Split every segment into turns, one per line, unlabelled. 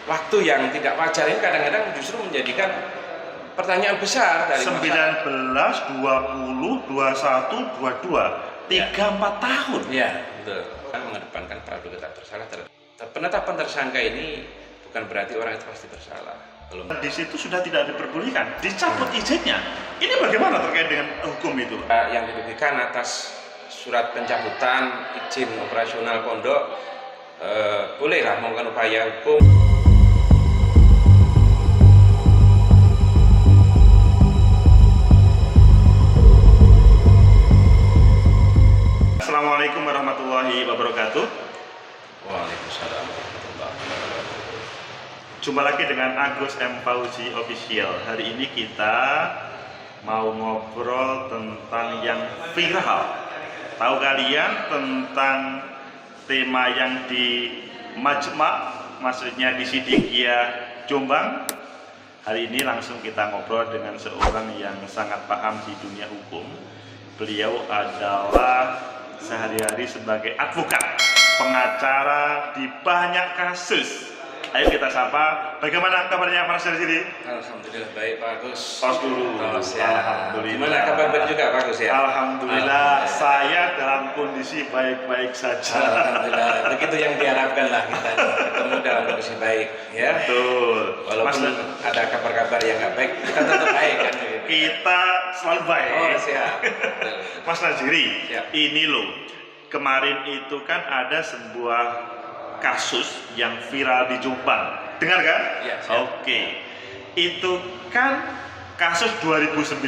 waktu yang tidak wajar ini kadang-kadang justru menjadikan pertanyaan besar dari
19, 20, 21, 22, 3-4 tahun.
Ya, betul. Mengedepankan praduga tak bersalah. Penetapan tersangka ini bukan berarti orang itu pasti bersalah. Belum.
Di situ sudah tidak diperbolehkan, dicabut izinnya. Ini bagaimana terkait dengan hukum itu?
Yang diberikan atas surat pencabutan izin operasional pondok, bolehlah melakukan upaya hukum.
Assalamualaikum warahmatullahi wabarakatuh.
Waalaikumsalam warahmatullahi wabarakatuh.
Jumpa lagi dengan Agus M. Fauzi Official. Hari ini kita mau ngobrol tentang yang viral. Tahu kalian tentang tema yang di Majma, maksudnya di Sidikiyah Jombang? Hari ini langsung kita ngobrol dengan seorang yang sangat paham di dunia hukum. Beliau adalah sehari-hari sebagai advokat, pengacara di banyak kasus. Ayo kita sapa, bagaimana kabarnya Mas dari sini?
Alhamdulillah baik Pak Agus.
Tos dulu.
Alhamdulillah. Gimana kabar baik juga Pak Agus ya?
Alhamdulillah, saya dalam kondisi baik-baik saja.
Alhamdulillah, begitu yang diharapkan lah kita ketemu dalam kondisi baik ya.
Betul.
Walaupun ada kabar-kabar yang nggak baik, kita tetap baik kan.
Kita selalu baik.
Oh siap.
Mas Naziri,
Siap.
ini loh, kemarin itu kan ada sebuah kasus yang viral di Jombang. Dengar kan?
Iya, siap.
Oke. Itu kan kasus 2019.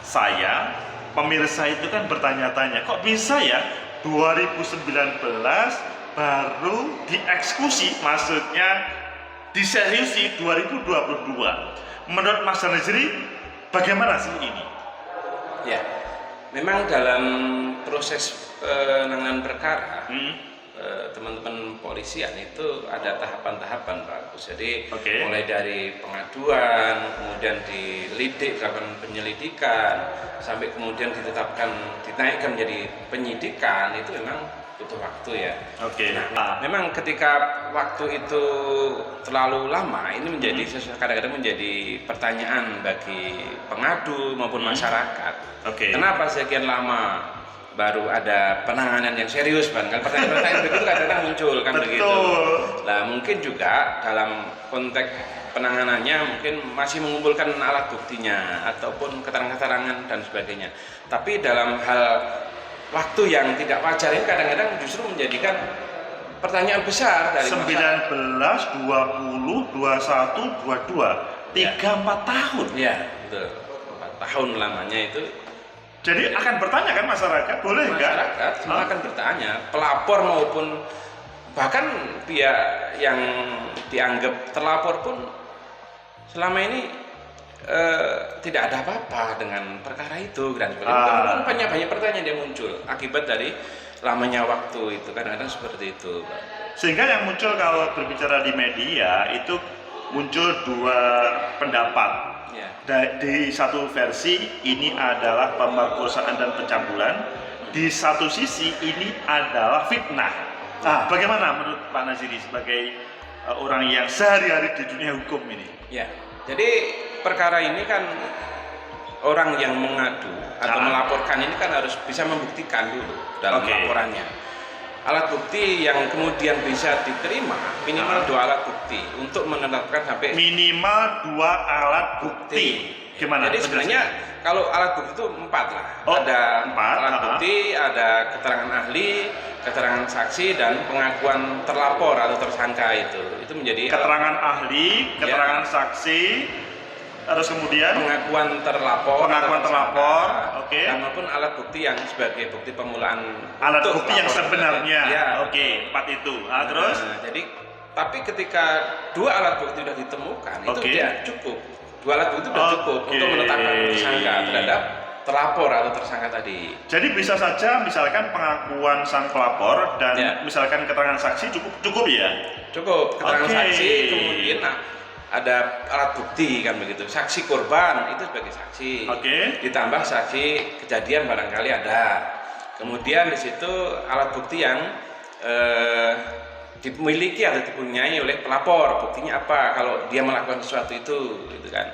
Saya, pemirsa itu kan bertanya-tanya, kok bisa ya 2019 baru dieksekusi, maksudnya diseriusi 2022. Menurut Mas Naziri, bagaimana sih ini?
Ya, memang dalam proses penanganan perkara, teman-teman polisian itu ada tahapan-tahapan Pak Agus. Jadi mulai dari pengaduan, kemudian dilidik, dilakukan penyelidikan, sampai kemudian dinaikkan menjadi penyidikan, itu memang butuh waktu ya. Nah, memang ketika waktu itu terlalu lama, ini menjadi kadang-kadang menjadi pertanyaan bagi pengadu maupun masyarakat. Kenapa sekian lama baru ada penanganan yang serius, Bang? Kan pertanyaan-pertanyaan begitu kadang-kadang muncul kan.
Betul.
Begitu. Nah, mungkin juga dalam konteks penanganannya mungkin masih mengumpulkan alat buktinya ataupun keterangan-keterangan dan sebagainya. Tapi dalam hal waktu yang tidak wajar ini kadang-kadang justru menjadikan pertanyaan besar dari
19, 20, 21, 22, 3-4 tahun.
Ya, betul. 4 tahun lamanya itu.
Jadi akan bertanya kan masyarakat, boleh nggak?
Masyarakat semua akan bertanya, pelapor maupun bahkan pihak yang dianggap terlapor pun selama ini tidak ada apa-apa dengan perkara itu dan sebagainya. Banyak pertanyaan yang muncul akibat dari lamanya waktu itu, kadang-kadang seperti itu, Pak.
Sehingga yang muncul kalau berbicara di media itu muncul dua pendapat. Di satu versi ini adalah pemerkosaan dan pencabulan, di satu sisi ini adalah fitnah. Nah, bagaimana menurut Pak Naziri sebagai orang yang sehari-hari di dunia hukum ini?
Ya, jadi perkara ini kan orang yang mengadu atau melaporkan ini kan harus bisa membuktikan dulu dalam laporannya. Alat bukti yang kemudian bisa diterima minimal 2 alat bukti untuk menetapkan sampai
minimal 2 alat bukti. Gimana?
Jadi sebenarnya kalau alat bukti itu 4 lah. Ada 4 alat bukti, ada keterangan ahli, keterangan saksi, dan pengakuan terlapor atau tersangka itu. Itu menjadi
keterangan ahli, keterangan saksi, terus kemudian
pengakuan terlapor, dan maupun alat bukti yang sebagai bukti pemulaan,
alat bukti yang sebenarnya.
Ya,
4 itu. Terus
jadi tapi ketika 2 alat bukti sudah ditemukan, itu dia cukup. 2 alat bukti sudah cukup untuk menetapkan tersangka terhadap terlapor atau tersangka tadi.
Jadi bisa saja misalkan pengakuan sang pelapor dan misalkan keterangan saksi cukup ya?
Cukup keterangan saksi, kemudian ada alat bukti kan begitu, saksi korban itu sebagai saksi, ditambah saksi kejadian barangkali ada, kemudian di situ alat bukti yang dimiliki atau dipunyai oleh pelapor. Buktinya apa kalau dia melakukan sesuatu itu, gitu kan.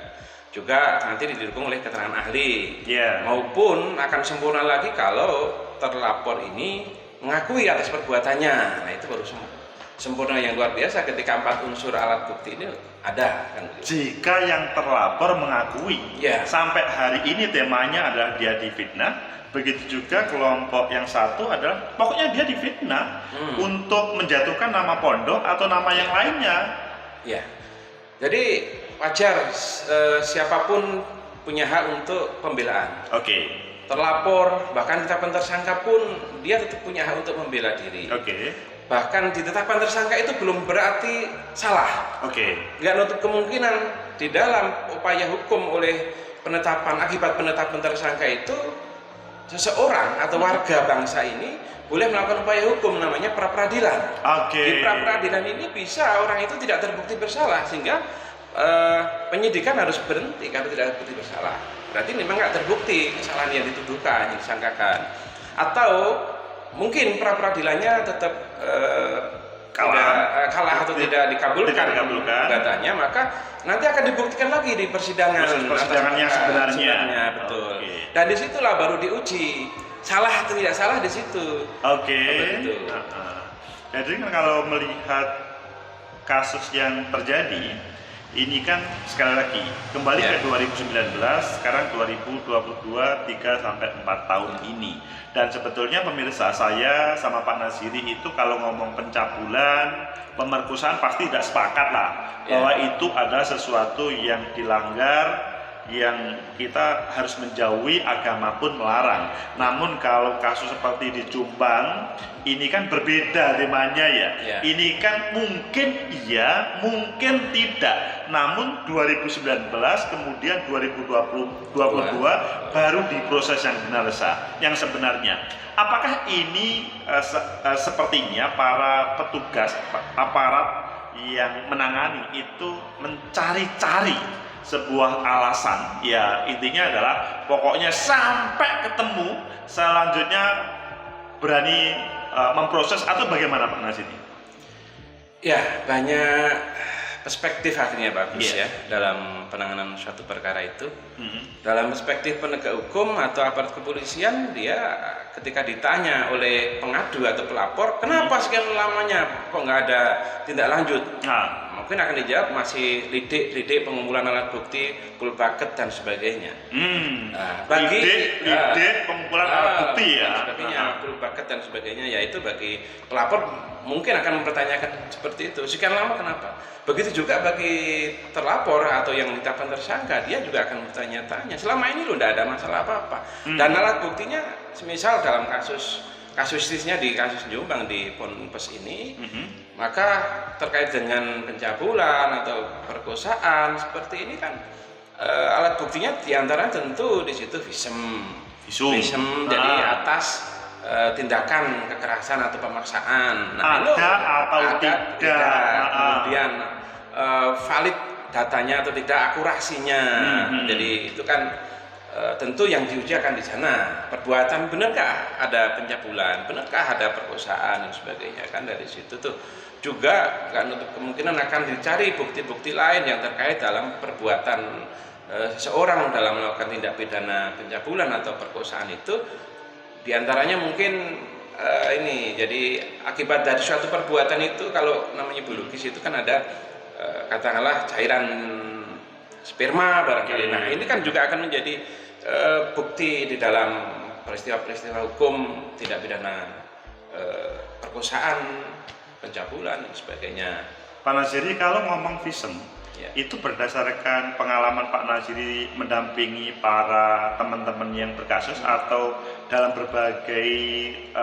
Juga nanti didukung oleh keterangan ahli. Maupun akan sempurna lagi kalau terlapor ini mengakui atas perbuatannya. Nah, itu baru sempurna yang luar biasa ketika 4 unsur alat bukti ini ada kan.
Jika yang terlapor mengakui, sampai hari ini temanya adalah dia difitnah, begitu juga kelompok yang satu adalah pokoknya dia difitnah untuk menjatuhkan nama pondok atau nama yang lainnya.
Ya, jadi wajar siapapun punya hak untuk pembelaan. Terlapor bahkan ditetapkan tersangka pun dia tetap punya hak untuk membela diri. Bahkan ditetapkan tersangka itu belum berarti salah. Nggak nutup kemungkinan di dalam upaya hukum oleh akibat penetapan tersangka itu seseorang atau warga bangsa ini boleh melakukan upaya hukum namanya pra-peradilan. Di pra-peradilan ini bisa orang itu tidak terbukti bersalah sehingga penyidikan harus berhenti kalau tidak terbukti bersalah. Berarti memang nggak terbukti kesalahan yang dituduhkan, yang disangkakan. Atau mungkin pra-peradilannya tetap kalah atau tidak dikabulkan gugatannya, maka nanti akan dibuktikan lagi di persidangan
yang sebenarnya.
Betul. Dan disitulah baru diuji salah atau tidak salah di situ.
Jadi kan kalau melihat kasus yang terjadi ini kan sekali lagi kembali ke 2019, sekarang 2022, 3-4 tahun ini. Dan sebetulnya pemirsa, saya sama Pak Naziri itu kalau ngomong pencabulan, pemerkosaan pasti tidak sepakat lah bahwa itu adalah sesuatu yang dilanggar, yang kita harus menjauhi, agama pun melarang. Namun kalau kasus seperti di Jombang ini kan berbeda temanya ya. Ini kan mungkin iya, mungkin tidak. Namun 2019 kemudian 2022 baru diproses yang benar yang sebenarnya. Apakah ini sepertinya para petugas aparat yang menangani itu mencari-cari sebuah alasan, ya intinya adalah pokoknya sampai ketemu selanjutnya berani memproses, atau bagaimana Pak Naziri?
Ya, banyak perspektif akhirnya bagus ya dalam penanganan suatu perkara itu. Dalam perspektif penegak hukum atau aparat kepolisian, dia ketika ditanya oleh pengadu atau pelapor, kenapa sekian lamanya kok nggak ada tindak lanjut? Mungkin akan dijawab masih lidik pengumpulan alat bukti, full bucket dan sebagainya.
Lidik pengumpulan alat bukti ya.
Sebagainya, full bucket dan sebagainya, yaitu bagi pelapor mungkin akan mempertanyakan seperti itu. Sekian lama kenapa? Begitu juga bagi terlapor atau yang ditetapkan tersangka, dia juga akan bertanya-tanya. Selama ini loh tidak ada masalah apa-apa. Dan alat buktinya, semisal dalam kasusnya di kasus Jombang di Ponpes ini, maka terkait dengan pencabulan atau perkosaan seperti ini kan alat buktinya diantara tentu di situ visum jadi atas tindakan kekerasan atau pemaksaan. Kemudian valid datanya atau tidak, akurasinya. Jadi itu kan tentu yang diuji akan di sana. Perbuatan, benarkah ada pencabulan, benarkah ada perkosaan dan sebagainya, kan dari situ tuh juga nggak nutup kemungkinan akan dicari bukti-bukti lain yang terkait dalam perbuatan seseorang dalam melakukan tindak pidana pencabulan atau perkosaan itu. Diantaranya mungkin ini, jadi akibat dari suatu perbuatan itu, kalau namanya biologis itu kan ada katakanlah cairan sperma barangkali. Nah ini kan juga akan menjadi bukti di dalam peristiwa-peristiwa hukum tindak pidana perkosaan, pencabulan dan sebagainya.
Pak Naziri, kalau ngomong visum itu berdasarkan pengalaman Pak Naziri mendampingi para teman-teman yang berkasus atau dalam berbagai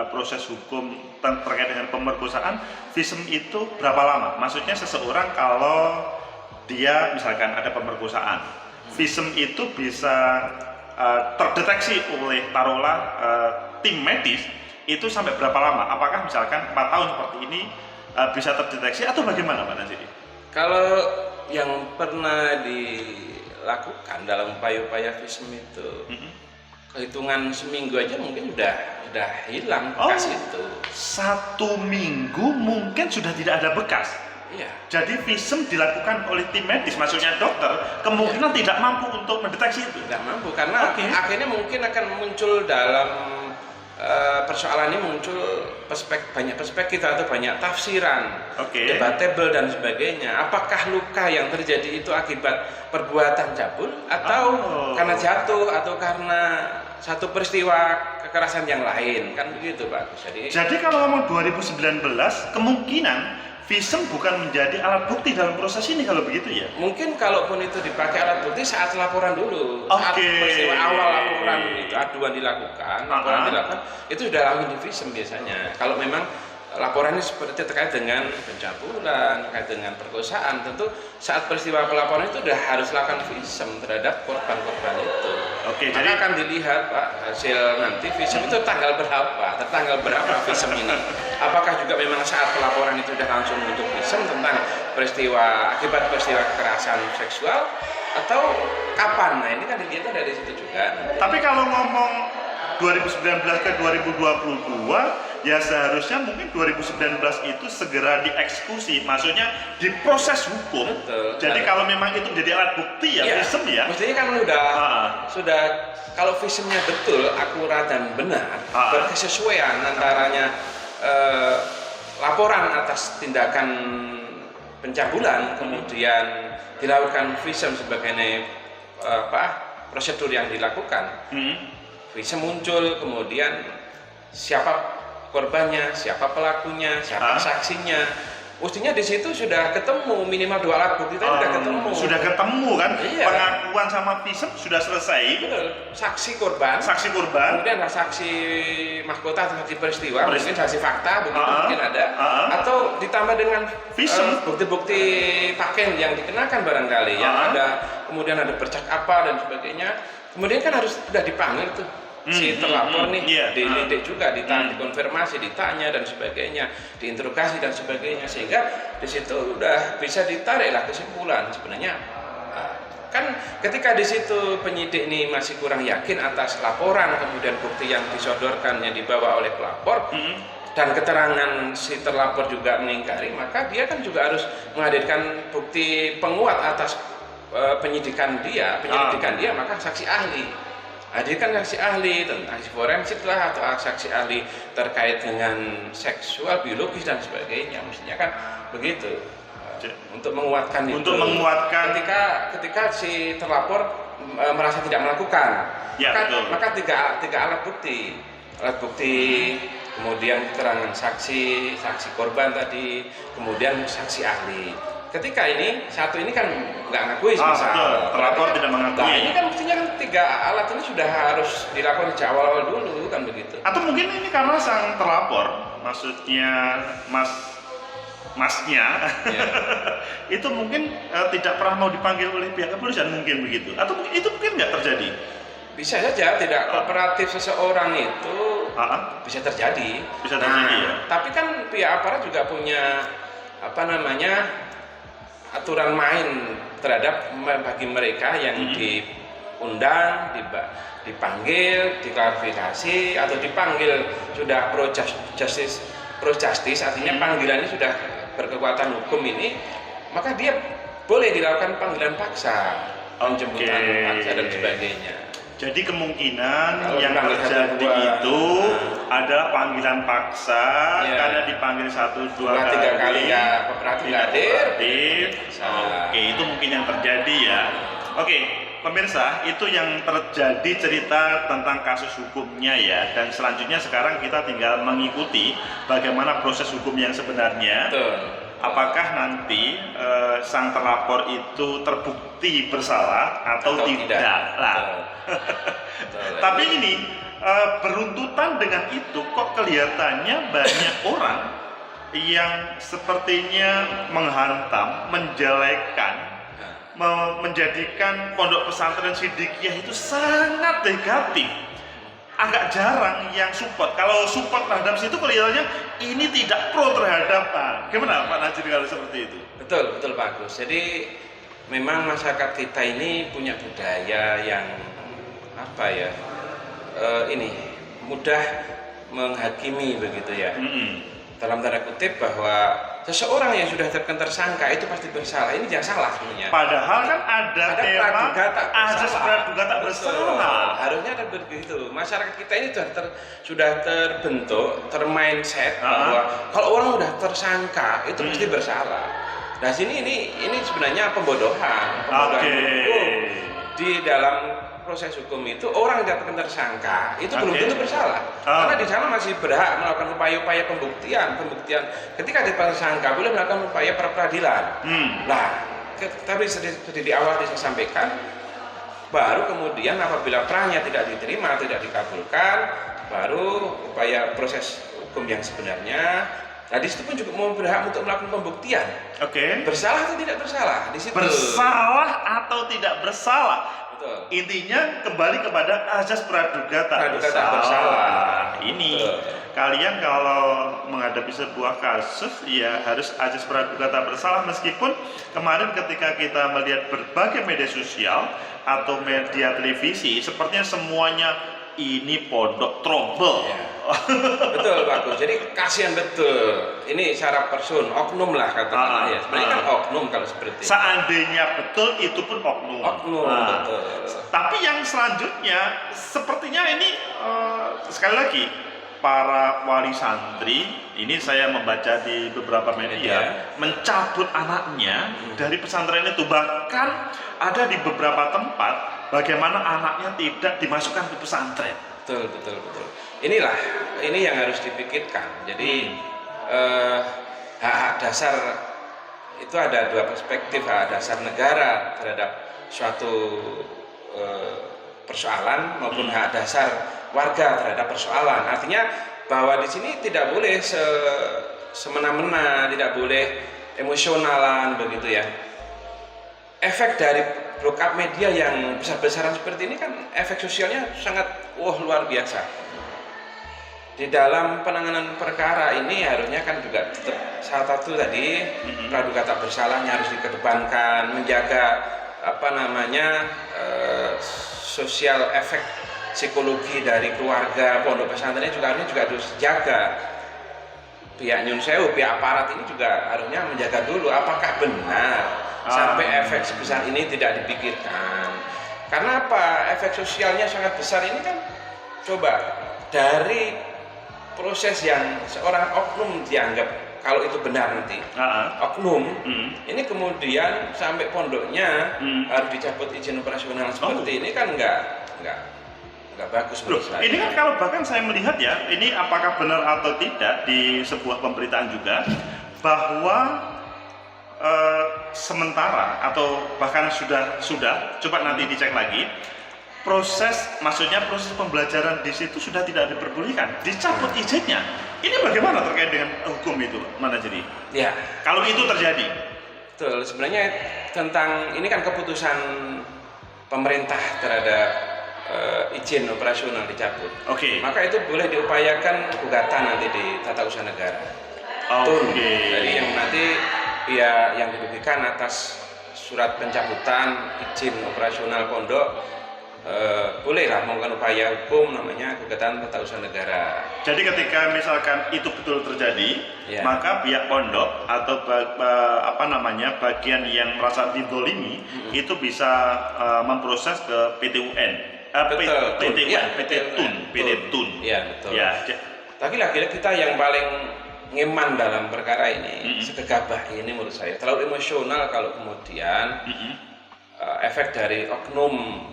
proses hukum terkait dengan pemerkosaan, visum itu berapa lama? Maksudnya seseorang kalau dia misalkan ada pemerkosaan, visum itu bisa terdeteksi oleh taruhlah tim medis itu sampai berapa lama? Apakah misalkan 4 tahun seperti ini bisa terdeteksi atau bagaimana Pak Naziri?
Kalau yang pernah dilakukan dalam upaya-upaya visum itu, hitungan seminggu aja mungkin udah hilang bekas itu.
1 minggu mungkin sudah tidak ada bekas.
Iya.
Jadi visum dilakukan oleh tim medis, maksudnya dokter, kemungkinan tidak mampu untuk mendeteksi itu.
Tidak mampu karena akhirnya mungkin akan muncul dalam persoalan ini muncul banyak perspektif atau banyak tafsiran, debatable dan sebagainya. Apakah luka yang terjadi itu akibat perbuatan cabul atau karena jatuh atau karena satu peristiwa kekerasan yang lain, kan begitu Pak Agus.
Jadi kalau ngomong 2019 kemungkinan visum bukan menjadi alat bukti dalam proses ini kalau begitu ya?
Mungkin kalaupun itu dipakai alat bukti saat laporan dulu, saat peristiwa awal laporan itu aduan dilakukan, itu sudah langsung di visum biasanya. Kalau memang laporannya seperti terkait dengan pencabulan, terkait dengan perkosaan, tentu saat peristiwa pelaporan itu sudah harus lakukan visum terhadap korban-korban itu. Jadi akan dilihat Pak hasil nanti visum itu tanggal berapa visum ini. Apakah juga memang saat pelaporan itu sudah langsung untuk visum tentang akibat peristiwa kekerasan seksual atau kapan? Nah ini kan dilihatnya dari situ juga.
Tapi kalau ngomong 2019 ke 2022 ya seharusnya mungkin 2019 itu segera dieksekusi, maksudnya diproses hukum.
Betul.
Jadi kalau memang itu menjadi alat bukti ya visum ya.
Mestinya kan sudah kalau visumnya betul, akurat dan benar, berkesesuaian antaranya laporan atas tindakan pencabulan kemudian dilakukan visum sebagai prosedur yang dilakukan. Visum muncul, kemudian siapa korbannya, siapa pelakunya, siapa saksinya. Mestinya di situ sudah ketemu minimal 2 alat bukti tadi sudah ketemu.
Sudah ketemu kan?
Iya.
Pengakuan sama visum sudah selesai.
Betul. Saksi korban. Kemudian ada saksi mahkota atau saksi peristiwa, mungkin saksi fakta begitu mungkin ada. Atau ditambah dengan visum bukti-bukti paken yang dikenakan barangkali yang ada, kemudian ada bercak apa dan sebagainya. Kemudian kan harus sudah dipanggil tuh si terlapor nih, dilidik juga, dikonfirmasi, ditanya dan sebagainya, diinterogasi dan sebagainya, sehingga di situ udah bisa ditariklah kesimpulan sebenarnya. Kan ketika di situ penyidik ini masih kurang yakin atas laporan, kemudian bukti yang disodorkan yang dibawa oleh pelapor dan keterangan si terlapor juga mengingkari, maka dia kan juga harus menghadirkan bukti penguat atas penyelidikan dia, maka saksi ahli. Hadirkan saksi ahli tentang saksi forensik lah atau saksi ahli terkait dengan seksual, biologis dan sebagainya, mestinya kan begitu. Untuk menguatkan ketika si terlapor merasa tidak melakukan, maka tiga alat bukti, kemudian keterangan saksi korban tadi, kemudian saksi ahli. Ketika satu ini kan nggak ngakui
terlapor tidak mengakui.
Nah, ini kan mestinya kan 3 alat ini sudah harus dilakukan sejak awal dulu kan begitu.
Atau mungkin ini karena sang terlapor, maksudnya masnya itu mungkin tidak pernah mau dipanggil oleh pihak kepolisian, mungkin begitu. Atau itu mungkin nggak terjadi.
Bisa saja tidak kooperatif seseorang itu bisa terjadi. Ya. Tapi kan pihak aparat juga punya aturan main terhadap bagi mereka yang diundang, dipanggil, diklarifikasi atau dipanggil sudah pro justice, artinya panggilannya sudah berkekuatan hukum ini, maka dia boleh dilakukan panggilan paksa, penjemputan paksa dan sebagainya.
Jadi kemungkinan yang terjadi itu adalah panggilan paksa karena dipanggil 1, 2, 3
kali ya kooperatif hadir.
Itu mungkin yang terjadi ya. Pemirsa, itu yang terjadi cerita tentang kasus hukumnya ya. Dan selanjutnya sekarang kita tinggal mengikuti bagaimana proses hukum yang sebenarnya. Apakah nanti sang terlapor itu terbukti bersalah atau tidak lah. Tapi ini beruntutan dengan itu kok kelihatannya banyak orang yang sepertinya menghantam, menjelekan, menjadikan Pondok Pesantren Siddiqiyah itu sangat negatif. Agak jarang yang support. Kalau support terhadap situ kelihatannya ini tidak pro terhadap gimana Pak Najir kalau seperti itu?
Betul Pak Agus. Jadi memang masyarakat kita ini punya budaya yang ini mudah menghakimi begitu ya. Dalam tanda kutip bahwa seseorang yang sudah terkena tersangka itu pasti bersalah. Ini jangan salah sebenarnya.
Padahal kan ada tema azas praduga tak bersalah.
Harusnya ada begitu. Masyarakat kita ini sudah terbentuk, termindset bahwa kalau orang sudah tersangka itu pasti bersalah. Nah sini ini sebenarnya pembodohan hukum. Di dalam proses hukum itu orang yang terkena tersangka itu belum tentu bersalah, karena di sana masih berhak melakukan upaya-upaya pembuktian. Ketika dia tersangka boleh melakukan upaya pra peradilan. Nah, tapi seperti di awal saya sampaikan, baru kemudian apabila pranya tidak diterima, tidak dikabulkan, baru upaya proses hukum yang sebenarnya. Nah di situ pun juga mau berhak untuk melakukan pembuktian. Bersalah atau tidak bersalah di situ.
Bersalah atau tidak bersalah.
Betul.
Intinya kembali kepada azas praduga tak bersalah. Ini kalian kalau menghadapi sebuah kasus ya harus azas praduga tak bersalah, meskipun kemarin ketika kita melihat berbagai media sosial atau media televisi sepertinya semuanya ini pondok trouble.
Betul bagus. Jadi kasihan betul. Ini secara person, oknum lah katakanlah ya. Sebenarnya kan oknum kalau seperti itu.
Seandainya betul itu pun oknum.
Betul.
Tapi yang selanjutnya sepertinya ini sekali lagi para wali santri ini saya membaca di beberapa media mencabut anaknya dari pesantren itu, bahkan ada di beberapa tempat bagaimana anaknya tidak dimasukkan ke pesantren.
Betul. Ini yang harus dipikirkan. Jadi hak dasar itu ada dua perspektif, hak dasar negara terhadap suatu persoalan maupun hak dasar warga terhadap persoalan. Artinya bahwa di sini tidak boleh semena-mena, tidak boleh emosionalan begitu ya. Efek dari blow up media yang besar-besaran seperti ini kan efek sosialnya sangat luar biasa. Di dalam penanganan perkara ini harusnya kan juga tetap salah satu tadi praduga tak bersalahnya harus dikedepankan, menjaga sosial efek psikologi dari keluarga pondok pesantren juga harus dijaga. Pihak Nyun Sewu, pihak aparat ini juga harusnya menjaga dulu apakah benar sampai efek sebesar ini tidak dipikirkan. Karena apa? Efek sosialnya sangat besar ini kan coba dari proses yang seorang oknum dianggap kalau itu benar nanti oknum ini kemudian sampai pondoknya harus dicabut izin operasional seperti ini kan nggak bagus menurut saya.
Ini kan kalau bahkan saya melihat ya, ini apakah benar atau tidak di sebuah pemberitaan juga bahwa sementara atau bahkan sudah coba nanti dicek lagi, maksudnya proses pembelajaran di situ sudah tidak diperbolehkan, dicabut izinnya. Ini bagaimana terkait dengan hukum itu, mana jadi?
Ya,
kalau itu terjadi.
Betul, sebenarnya tentang ini kan keputusan pemerintah terhadap izin operasional dicabut. Maka itu boleh diupayakan gugatan nanti di tata usaha negara. Jadi yang nanti yang dirugikan atas surat pencabutan izin operasional pondok bolehlah melakukan upaya hukum namanya gugatan tata usaha negara.
Jadi ketika misalkan itu betul terjadi, maka pihak pondok atau bagian yang merasa didolimi itu bisa memproses ke PT UN. PT TUN.
Ya betul. Tapi lagi-lagi kita yang paling ngeman dalam perkara ini, segegabah ini menurut saya terlalu emosional kalau kemudian efek dari oknum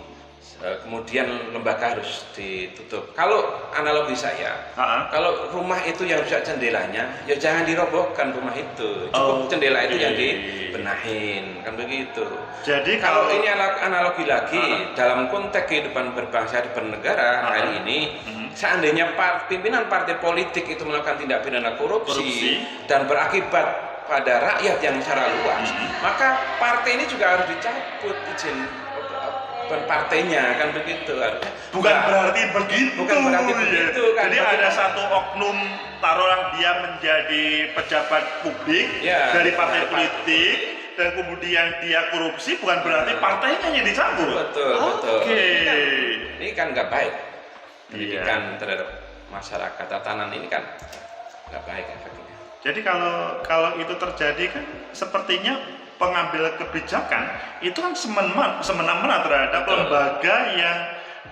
kemudian lembaga harus ditutup. Kalau analogi saya, kalau rumah itu yang rusak jendelanya, ya jangan dirobohkan rumah itu, cukup jendela itu yang dibenahin, kan begitu.
Jadi
kalau ini analogi lagi dalam konteks kehidupan berbangsa di bernegara hari ini, seandainya pimpinan partai politik itu melakukan tindak pidana korupsi dan berakibat pada rakyat yang secara luas, maka partai ini juga harus dicabut izin partainya, kan begitu.
Bukan berarti begitu kan. Jadi ada satu oknum, taruhlah dia menjadi pejabat publik dari partai politik dan kemudian dia korupsi, bukan berarti partainya yang dicabut.
Betul. Ini kan nggak baik. pendidikan terhadap masyarakat tatanan ini kan nggak baik efeknya.
Jadi kalau itu terjadi kan sepertinya pengambil kebijakan itu kan semena-mena terhadap lembaga yang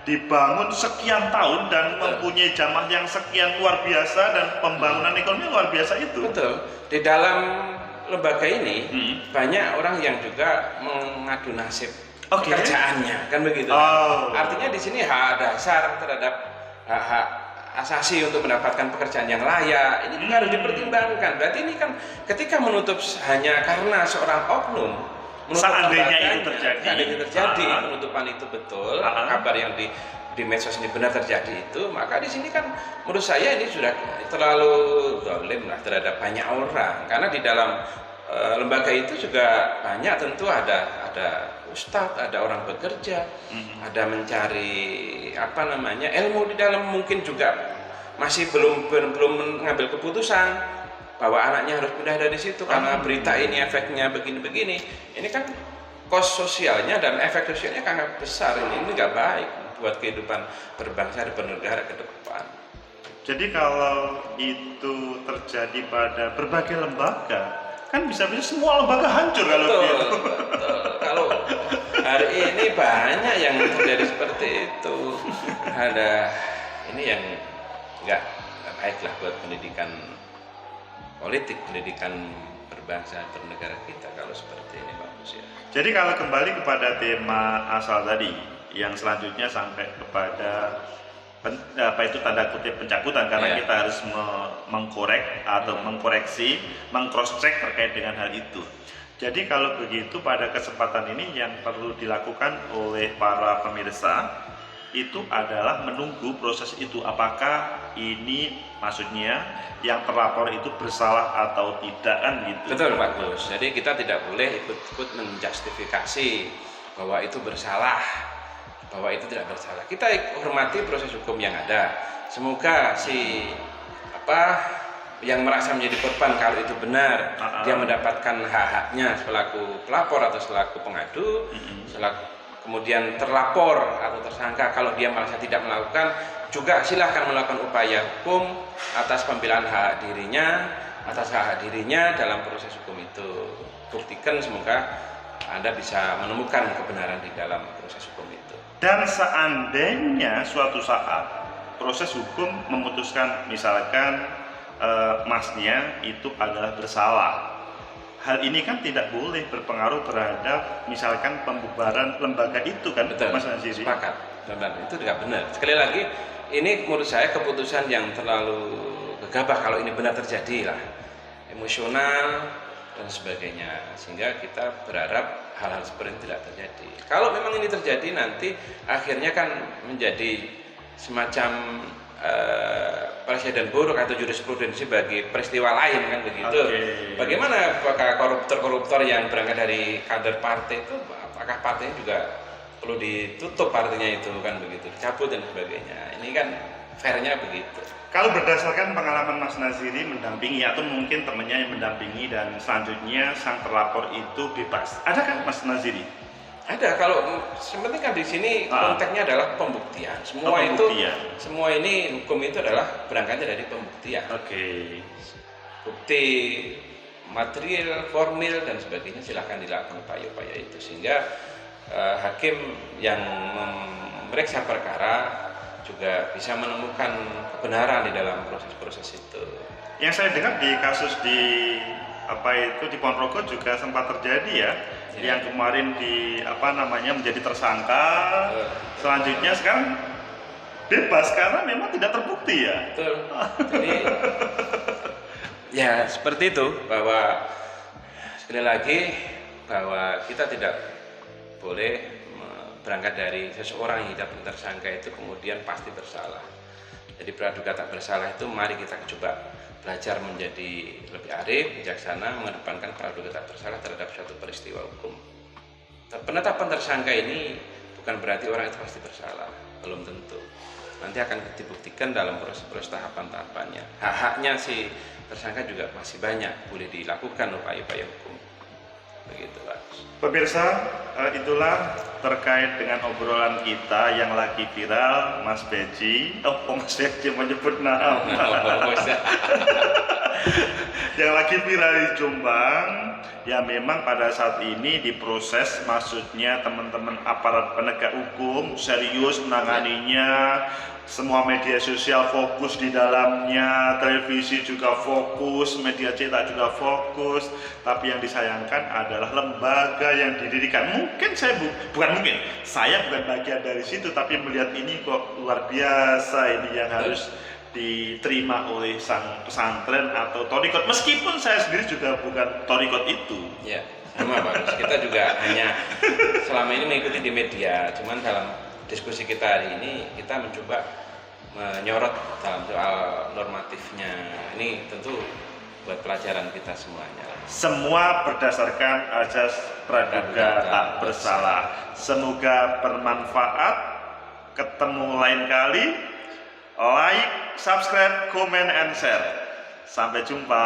dibangun sekian tahun dan mempunyai jamaah yang sekian luar biasa dan pembangunan ekonomi luar biasa itu.
Betul. Di dalam lembaga ini banyak orang yang juga mengadu nasib pekerjaannya, kan begitu. Artinya di sini hak dasar terhadap hak asasi untuk mendapatkan pekerjaan yang layak ini juga harus dipertimbangkan. Berarti ini kan ketika menutup hanya karena seorang oknum,
seandainya itu
terjadi, penutupan itu betul, kabar yang di medsos ini benar terjadi itu, maka di sini kan menurut saya ini sudah terlalu zalim lah terhadap banyak orang, karena di dalam lembaga itu juga banyak tentu ada ustadz, ada orang bekerja, ada mencari ilmu di dalam, mungkin juga masih belum mengambil keputusan bahwa anaknya harus pindah dari situ karena berita ini efeknya begini-begini. Ini kan kos sosialnya dan efek sosialnya sangat besar. Ini nggak baik buat kehidupan berbangsa dan bernegara ke depan.
Jadi kalau itu terjadi pada berbagai lembaga, kan bisa-bisa semua lembaga hancur kalau betul.
Kalau hari ini banyak yang terjadi seperti itu. Ada ini yang nggak baik lah buat pendidikan politik, pendidikan berbangsa bernegara kita kalau seperti ini, bagus ya.
Jadi kalau kembali kepada tema asal tadi, yang selanjutnya sampai kepada tanda kutip pencabutan, karena kita harus mengkorek atau mengkoreksi, mengcross check terkait dengan hal itu. Jadi kalau begitu pada kesempatan ini yang perlu dilakukan oleh para pemirsa itu adalah menunggu proses itu, apakah ini maksudnya yang terlapor itu bersalah atau tidak, kan gitu.
Betul Pak Gus. Jadi kita tidak boleh ikut-ikut menjustifikasi bahwa itu bersalah, bahwa itu tidak bersalah. Kita hormati proses hukum yang ada. Semoga yang merasa menjadi korban kalau itu benar, dia mendapatkan hak-haknya selaku pelapor atau selaku pengadu, kemudian terlapor atau tersangka kalau dia merasa tidak melakukan, juga silahkan melakukan upaya hukum atas pembelaan hak dirinya dalam proses hukum itu. Buktikan, semoga Anda bisa menemukan kebenaran di dalam proses hukum itu.
Dan seandainya suatu saat proses hukum memutuskan misalkan masnya itu adalah bersalah, hal ini kan tidak boleh berpengaruh terhadap misalkan pembubaran lembaga itu, kan?
Betul,
Mas Naziri?
sepakat. Benar, itu tidak benar. Sekali lagi, ini menurut saya keputusan yang terlalu gegabah kalau ini benar terjadi lah, emosional dan sebagainya, sehingga kita berharap hal-hal seperti ini tidak terjadi. Kalau memang ini terjadi, nanti akhirnya kan menjadi semacam presiden buruk atau jurisprudensi bagi peristiwa lain, kan begitu. Bagaimana apakah koruptor-koruptor yang berangkat dari kader partai itu, apakah partainya juga perlu ditutup partinya itu, kan begitu, dicabut dan sebagainya. Ini kan fairnya begitu.
Kalau berdasarkan pengalaman Mas Naziri mendampingi atau mungkin temannya yang mendampingi dan selanjutnya sang terlapor itu bebas, adakah Mas Naziri?
Ada. Kalau sebenarnya kan di sini konteksnya adalah pembuktian. Semua ini hukum itu adalah berangkatnya dari pembuktian. Bukti material, formil dan sebagainya silahkan dilakukan upaya-upaya itu, sehingga hakim yang memeriksa perkara juga bisa menemukan kebenaran di dalam proses-proses itu.
Yang saya dengar di kasus di Ponorogo juga sempat terjadi ya. Yang kemarin menjadi tersangka, selanjutnya sekarang bebas karena memang tidak terbukti ya.
Betul. Jadi ya seperti itu, bahwa sekali lagi bahwa kita tidak boleh berangkat dari seseorang yang tidak tersangka itu kemudian pasti bersalah. Jadi praduga tak bersalah itu mari kita coba belajar menjadi lebih arif, bijaksana, mengedepankan praduga tak bersalah terhadap suatu peristiwa hukum. Penetapan tersangka ini bukan berarti orang itu pasti bersalah, belum tentu. Nanti akan dibuktikan dalam proses-proses tahapan-tahapannya. Hak-haknya si tersangka juga masih banyak, boleh dilakukan upaya-upaya hukum. Begitu, Pak.
Pemirsa, itulah terkait dengan obrolan kita yang lagi viral, Mas Beji. Mas Beji menyebut nama. Yang lagi viral di Jombang, ya memang pada saat ini diproses, maksudnya teman-teman aparat penegak hukum serius menanganinya. Semua media sosial fokus di dalamnya, televisi juga fokus, media cetak juga fokus. Tapi yang disayangkan adalah lembaga yang didirikan. Mungkin saya saya bukan bagian dari situ, tapi melihat ini kok luar biasa, ini yang harus diterima oleh sang pesantren atau torikot. Meskipun saya sendiri juga bukan torikot itu.
Ya, sama Pak. Kita juga hanya selama ini mengikuti di media, cuman dalam diskusi kita hari ini kita mencoba menyorot dalam soal normatifnya. Ini tentu buat pelajaran kita semuanya.
Semua berdasarkan azas praduga tak bersalah. Semoga bermanfaat. Ketemu lain kali. Like, subscribe, comment, and share. Sampai jumpa.